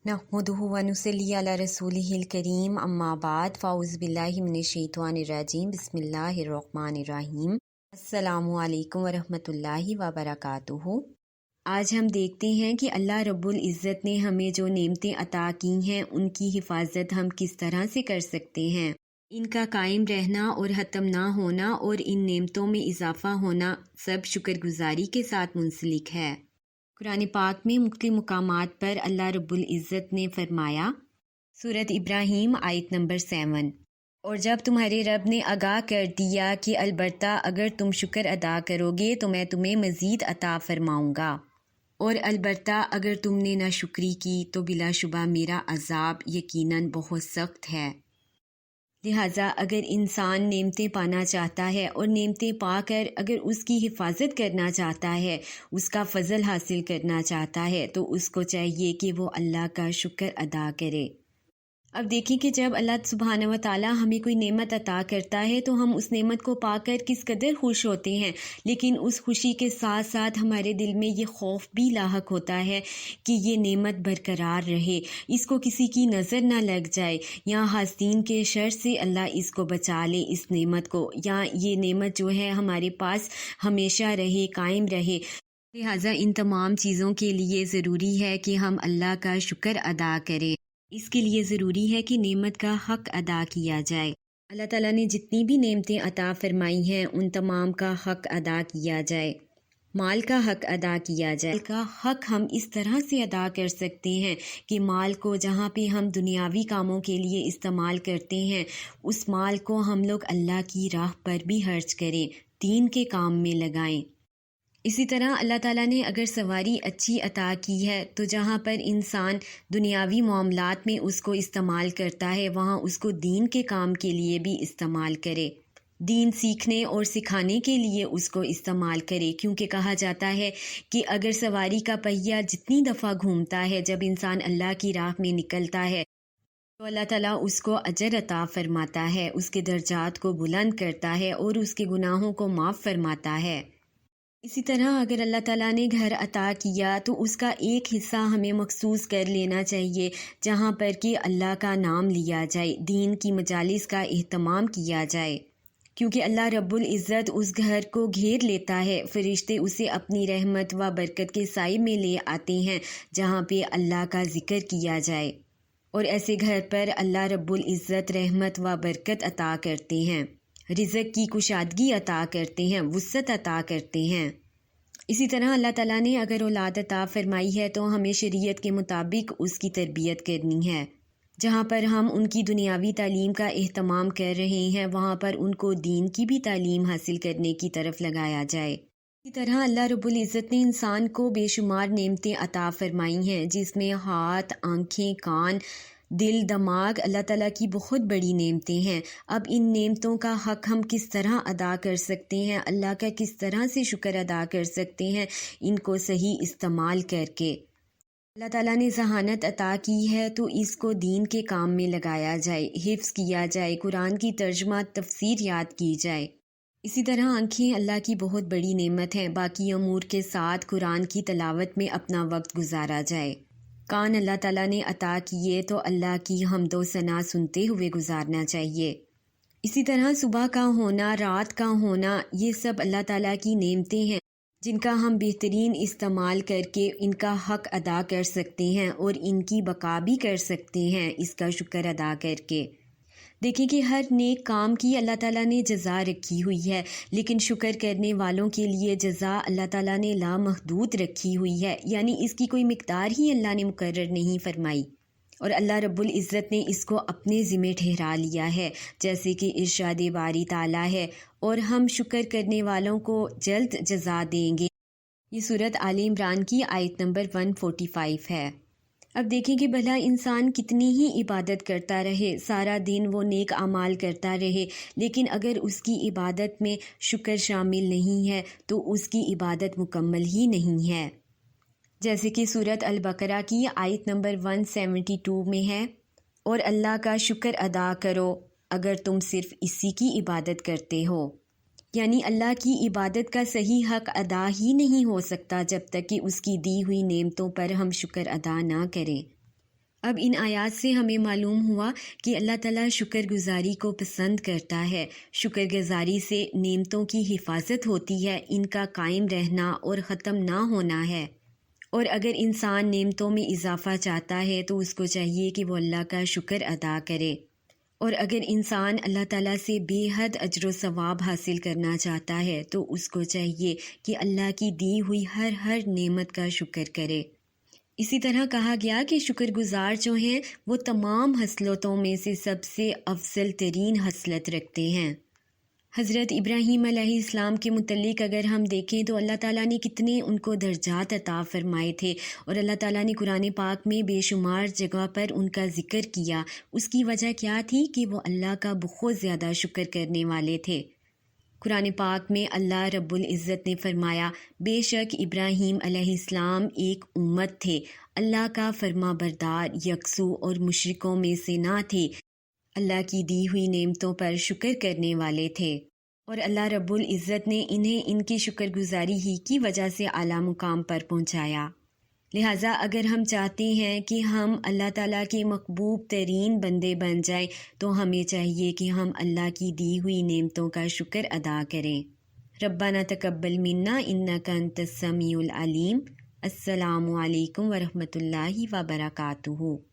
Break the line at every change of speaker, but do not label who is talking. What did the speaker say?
नहमदुहु व नुसल्ली अला रसूलिहिल करीम अम्मा बाद फ़ाउज़ बिल्लाहि मिनश शैतानिर रजीम बिस्मिल्लाहिर रहमानिर रहीम। अस्सलामु अलैकुम व रहमतुल्लाहि व बरकातुहू। आज हम देखते हैं कि अल्लाह रब्बुल इज़्ज़त ने हमें जो नेमतें अता की हैं उनकी हिफाजत हम किस तरह से कर सकते हैं। इनका कायम रहना और ख़त्म ना होना और इन नेमतों में इजाफ़ा होना सब शुक्रगुजारी के साथ मुंसलिक है। कुरान पाक में मुख्तलिफ मुकामात पर अल्लाह रब्बुल इज़्ज़त ने फरमाया, सूरत इब्राहीम आयत नंबर 7, और जब तुम्हारे रब ने आगाह कर दिया कि अलबत्ता अगर तुम शुक्र अदा करोगे तो मैं तुम्हें मज़ीद अता फरमाऊँगा, और अलबत्ता अगर तुमने नाशुक्री की तो बिलाशुबा मेरा अज़ाब यकीनन बहुत सख्त है। लिहाजा अगर इंसान नेमतें पाना चाहता है और नेमतें पाकर अगर उसकी हिफाजत करना चाहता है, उसका फ़ज़ल हासिल करना चाहता है, तो उसको चाहिए कि वो अल्लाह का शुक्र अदा करे। अब देखिए कि जब अल्लाह सुब्हानहू व तआला हमें कोई नेमत अता करता है तो हम उस नेमत को पाकर किस कदर खुश होते हैं, लेकिन उस खुशी के साथ साथ हमारे दिल में ये खौफ भी लाहक होता है कि ये नेमत बरकरार रहे, इसको किसी की नज़र ना लग जाए, या हासिन के शर से अल्लाह इसको बचा ले इस नेमत को, या ये नेमत जो है हमारे पास हमेशा रहे, कायम रहे। लिहाजा इन तमाम चीज़ों के लिए ज़रूरी है कि हम अल्लाह का शुक्र अदा करें। इसके लिए ज़रूरी है कि नेमत का हक़ अदा किया जाए। अल्लाह ताला ने जितनी भी नेमतें अता फ़रमाई हैं उन तमाम का हक़ अदा किया जाए। माल का हक़ अदा किया जाए। माल का हक़ हम इस तरह से अदा कर सकते हैं कि माल को जहाँ पे हम दुनियावी कामों के लिए इस्तेमाल करते हैं उस माल को हम लोग अल्लाह की राह पर भी खर्च करें, दीन के काम में लगाएं। इसी तरह अल्लाह ताला ने अगर सवारी अच्छी अता की है तो जहाँ पर इंसान दुनियावी मामलात में उसको इस्तेमाल करता है वहाँ उसको दीन के काम के लिए भी इस्तेमाल करे, दीन सीखने और सिखाने के लिए उसको इस्तेमाल करे, क्योंकि कहा जाता है कि अगर सवारी का पहिया जितनी दफ़ा घूमता है जब इंसान अल्लाह की राह में निकलता है तो अल्लाह ताला उसको अजर अता फरमाता है, उसके दर्जात को बुलंद करता है और उसके गुनाहों को माफ़ फरमाता है। इसी तरह अगर अल्लाह ताला ने घर अता किया तो उसका एक हिस्सा हमें मखसूस कर लेना चाहिए जहाँ पर कि अल्लाह का नाम लिया जाए, दीन की मजालिस का एहतमाम किया जाए, क्योंकि अल्लाह रब्बुल इज़्ज़त उस घर को घेर लेता है, फरिश्ते उसे अपनी रहमत व बरकत के साए में ले आते हैं जहाँ पे अल्लाह का ज़िक्र किया जाए, और ऐसे घर पर अल्लाह रब्बुल इज़्ज़त रहमत व बरकत अता करते हैं, रिज़्क़ की कुशादगी अता करते हैं, वुसअत अता करते हैं। इसी तरह अल्लाह ताला ने अगर औलाद अता फरमाई है तो हमें शरीयत के मुताबिक उसकी तरबियत करनी है। जहाँ पर हम उनकी दुनियावी तालीम का एहतमाम कर रहे हैं वहाँ पर उनको दीन की भी तालीम हासिल करने की तरफ लगाया जाए। इसी तरह अल्लाह रब्बुल इज़्ज़त ने इंसान को बेशुमार नेमतें अता फरमाई हैं, जिसमें हाथ, आँखें, कान, दिल, दिमाग अल्लाह ताला की बहुत बड़ी नेमतें हैं। अब इन नेमतों का हक़ हम किस तरह अदा कर सकते हैं, अल्लाह का किस तरह से शुक्र अदा कर सकते हैं, इनको सही इस्तेमाल करके। अल्लाह ताला ने ज़हानत अता की है तो इसको दीन के काम में लगाया जाए, हिफ्ज़ किया जाए, कुरान की तर्जुमा तफसीर याद की जाए। इसी तरह आँखें अल्लाह की बहुत बड़ी नेमत हैं, बाकी अमूर के साथ कुरान की तिलावत में अपना वक्त गुजारा जाए। कान अल्लाह ताला ने अता किए तो अल्लाह की हम्दो सना सुनते हुए गुजारना चाहिए। इसी तरह सुबह का होना, रात का होना, ये सब अल्लाह ताला की नेमतें हैं जिनका हम बेहतरीन इस्तेमाल करके इनका हक़ अदा कर सकते हैं और इनकी बका भी कर सकते हैं इसका शुक्र अदा करके। देखिए कि हर नेक काम की अल्लाह ताला ने जज़ा रखी हुई है, लेकिन शुक्र करने वालों के लिए जज़ा अल्लाह ताला ने लामहदूद रखी हुई है, यानी इसकी कोई मिक़दार ही अल्लाह ने मुकर्रर नहीं फरमाई, और अल्लाह रब्बुल इज़्ज़त ने इसको अपने ज़िम्मे ठहरा लिया है, जैसे कि इरशाद बारी ताला है, और हम शुक्र करने वालों को जल्द जज़ा देंगे। ये सूरत आले इमरान की आयत नंबर 145 है। अब देखें कि भला इंसान कितनी ही इबादत करता रहे, सारा दिन वो नेक अमाल करता रहे, लेकिन अगर उसकी इबादत में शुक्र शामिल नहीं है तो उसकी इबादत मुकम्मल ही नहीं है। जैसे कि सूरत अल बकरा की आयत नंबर 172 में है, और अल्लाह का शुक्र अदा करो अगर तुम सिर्फ इसी की इबादत करते हो, यानी अल्लाह की इबादत का सही हक़ अदा ही नहीं हो सकता जब तक कि उसकी दी हुई नेमतों पर हम शुक्र अदा ना करें। اب ان آیات سے ہمیں معلوم ہوا کہ اللہ تعالیٰ شکر گزاری کو پسند کرتا ہے۔ شکر گزاری سے نعمتوں کی حفاظت ہوتی ہے، ان کا قائم رہنا اور ختم نہ ہونا ہے۔ اور اگر انسان نعمتوں میں اضافہ چاہتا ہے تو اس کو چاہیے کہ وہ اللہ کا شکر ادا کرے، اور اگر انسان اللہ تعالیٰ سے بے حد اجر و ثواب حاصل کرنا چاہتا ہے تو اس کو چاہیے کہ اللہ کی دی ہوئی ہر نعمت کا شکر کرے۔ اسی طرح کہا گیا کہ شکر گزار جو ہیں وہ تمام خصلتوں میں سے سب سے افضل ترین خصلت رکھتے ہیں۔ حضرت ابراہیم علیہ السلام کے متعلق اگر ہم دیکھیں تو اللہ تعالیٰ نے کتنے ان کو درجات عطا فرمائے تھے، اور اللہ تعالیٰ نے قرآن پاک میں بے شمار جگہ پر ان کا ذکر کیا۔ اس کی وجہ کیا تھی کہ وہ اللہ کا بہت زیادہ شکر کرنے والے تھے۔ قرآن پاک میں اللہ رب العزت نے فرمایا، بے شک ابراہیم علیہ السلام ایک امت تھے، اللہ کا فرما بردار، یکسو اور مشرکوں میں سے نہ تھے، اللہ کی دی ہوئی نعمتوں پر شکر کرنے والے تھے، اور اللہ رب العزت نے انہیں ان کی شکر گزاری ہی کی وجہ سے اعلیٰ مقام پر پہنچایا۔ لہٰذا اگر ہم چاہتے ہیں کہ ہم اللہ تعالیٰ کے محبوب ترین بندے بن جائیں تو ہمیں چاہیے کہ ہم اللہ کی دی ہوئی نعمتوں کا شکر ادا کریں۔ ربنا تقبل منا انک انت السمیع العلیم۔ السلام علیکم ورحمۃ اللہ وبرکاتہ۔